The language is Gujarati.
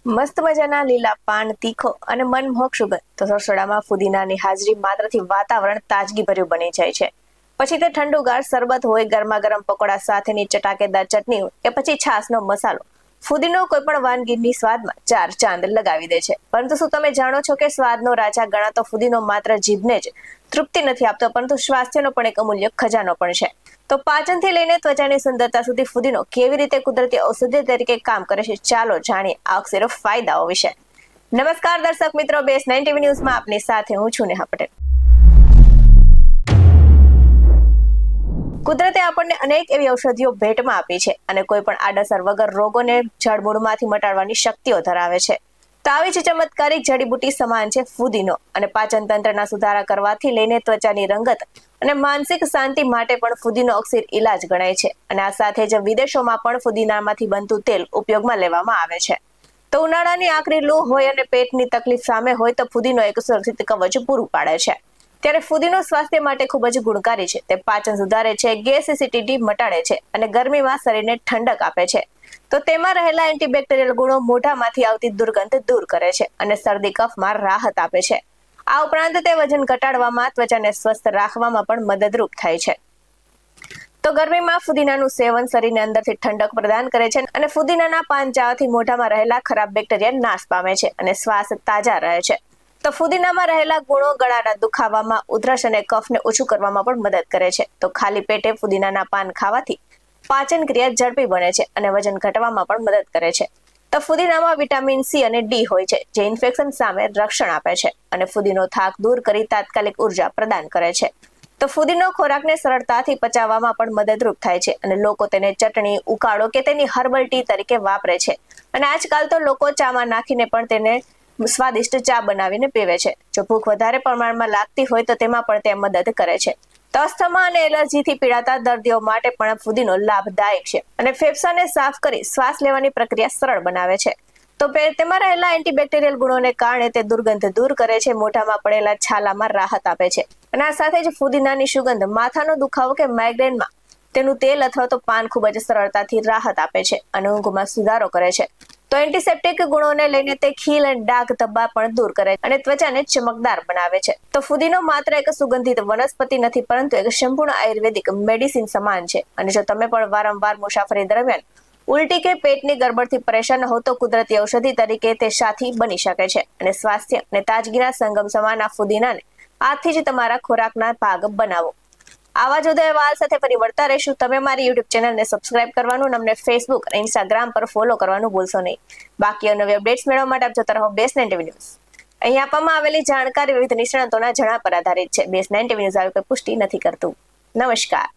મસ્ત મજાના લીલા પાન, તીખો અને મનમોહક સુગંધ. તો રસોડામાં ફુદીનાની હાજરી માત્રથી વાતાવરણ તાજગીભર્યું બની જાય છે. પછી તે ઠંડુગાર શરબત હોય, ગરમા ગરમ પકોડા સાથેની ચટાકેદાર ચટણી હોય કે પછી છાશનો મસાલો, ફુદીનો કોઈ પણ વાનગીની સ્વાદમાં ચાર ચાંદ લગાવી દે છે. પરંતુ શું તમે જાણો છો કે સ્વાદનો રાજા ગણાતો ફુદીનો માત્ર જીભને જ તૃપ્તિ નથી આપતો, પરંતુ સ્વાસ્થ્યનો પણ એક અમૂલ્ય ખજાનો પણ છે. તો પાચનથી લઈને ત્વચાની સુંદરતા સુધી ફુદીનો કેવી રીતે કુદરતી ઔષધિ તરીકે કામ કરે છે, ચાલો જાણીએ આ સિર્ફ ફાયદાઓ વિશે. નમસ્કાર દર્શક મિત્રો, BS9 TV ન્યૂઝમાં આપની સાથે હું છું નેહા પટેલ. કુદરતે આપણને અનેક એવી ઔષધિઓ ભેટમાં આપી છે અને કોઈ પણ આડઅસર વગર રોગોને જડમૂળમાંથી મટાડવાની શક્તિઓ ધરાવે છે. તો આવી જ ચમત્કારિક જડીબુટી સમાન છે ફુદીનો, અને પાચન તંત્રના સુધારા કરવાથી લઈને ત્વચાની રંગત અને માનસિક શાંતિ માટે પણ ફુદીનો અક્ષીર ઇલાજ ગણાય છે. અને આ સાથે જ વિદેશોમાં પણ ફુદીનામાંથી બનતું તેલ ઉપયોગમાં લેવામાં આવે છે. તો ઉનાળાની આકરી લૂ હોય અને પેટની તકલીફ સામે હોય તો ફુદીનો એક સુરક્ષિત કવચ પૂરું પાડે છે. ત્યારે ફુદીનો સ્વાસ્થ્ય માટે ખૂબ જ ગુણકારી છે. તે પાચન સુધારે છે, ગેસ એસિડિટી મટાડે છે અને ગરમીમાં શરીરને ઠંડક આપે છે. તો તેમાં રહેલા એન્ટીબેક્ટેરિયલ ગુણો મોઢામાંથી આવતી દુર્ગંધ દૂર કરે છે અને શરદી કફમાં રાહત આપે છે. આ ઉપરાંત તે વજન ઘટાડવામાં, ત્વચાને સ્વસ્થ રાખવામાં પણ મદદરૂપ થાય છે. તો ગરમીમાં ફુદીનાનું સેવન શરીરને અંદરથી ઠંડક પ્રદાન કરે છે અને ફુદીનાના પાન ચાવવાથી મોઢામાં રહેલા ખરાબ બેક્ટેરિયા નાશ પામે છે અને શ્વાસ તાજા રહે છે. તો ફુદીનામાં રહેલા ગુણો ગળાના દુખાવામાં, ઉધરસ અને કફને ઓછું કરવામાં પણ મદદ કરે છે. તો ખાલી પેટે ફુદીનાના પાન ખાવાથી પાચન ક્રિયા ઝડપી બને છે અને વજન ઘટવામાં પણ મદદ કરે છે. તો ફુદીનામાં વિટામિન સી અને ડી હોય છે, જે ઇન્ફેક્શન સામે રક્ષણ આપે છે અને ફુદીનો થાક દૂર કરી તાત્કાલિક ઉર્જા પ્રદાન કરે છે. તો ફુદીનો ખોરાકને સરળતાથી પચાવવામાં પણ મદદરૂપ થાય છે અને લોકો તેને ચટણી, ઉકાળો કે તેની હર્બલ ટી તરીકે વાપરે છે. અને આજકાલ તો લોકો ચામાં નાખીને પણ તેને સ્વાદિષ્ટ ચા બનાવીને પીવે છે. જો ભૂખ વધારે પ્રમાણમાં લાગતી હોય તો તેમાં પણ તે મદદ કરે છે. તો અસ્થમા અને એલર્જીથી પીડાતા દર્દીઓ માટે પણ ફુદીનો લાભદાયક છે અને ફેફસાને સાફ કરી શ્વાસ લેવાની પ્રક્રિયા સરળ બનાવે છે. તો તેમાં રહેલા એન્ટીબેક્ટેરિયલ ગુણોને કારણે તે દુર્ગંધ દૂર કરે છે, મોઢામાં પડેલા છાલામાં રાહત આપે છે. અને આ સાથે જ ફુદીનાની સુગંધ માથાનો દુખાવો કે માઇગ્રેનમાં તેનું તેલ અથવા તો પાન ખૂબ જ સરળતાથી રાહત આપે છે અને ઊંઘમાં સુધારો કરે છે. તો એન્ટિસેપ્ટિક ગુણોને લઈને તે ખીલ અને ડાઘ ધબ્બા પણ દૂર કરે અને ત્વચાને ચમકદાર બનાવે છે. તો ફુદીનો માત્ર એક સુગંધિત વનસ્પતિ નથી, પરંતુ એક સંપૂર્ણ આયુર્વેદિક મેડિસિન સમાન છે. અને જો તમે પણ વારંવાર મુસાફરી દરમિયાન ઉલટી કે પેટની ગડબડથી પરેશાન હો તો કુદરતી ઔષધિ તરીકે તે સાથી બની શકે છે. અને સ્વાસ્થ્ય અને તાજગીના સંગમ સમાન આ ફુદીનાને આજથી જ તમારા ખોરાકના ભાગ બનાવો. આવા જ અહેવાલ સાથે ફરી મળતા રહીશું. તમે મારી યુટ્યુબ ચેનલને સબસ્ક્રાઇબ કરવાનું અને અમને ફેસબુક અને ઇન્સ્ટાગ્રામ પર ફોલો કરવાનું ભૂલશો નહીં. બાકી નવી અપડેટ્સ મેળવવા માટે આપ જોતા રહો BS9 TV ન્યૂઝ. અહીં આપવામાં આવેલી જાણકારી વિવિધ નિષ્ણાતોના જણાવ પર આધારિત છે. BS9 TV ન્યૂઝ આવી કોઈ પુષ્ટિ નથી કરતું. નમસ્કાર.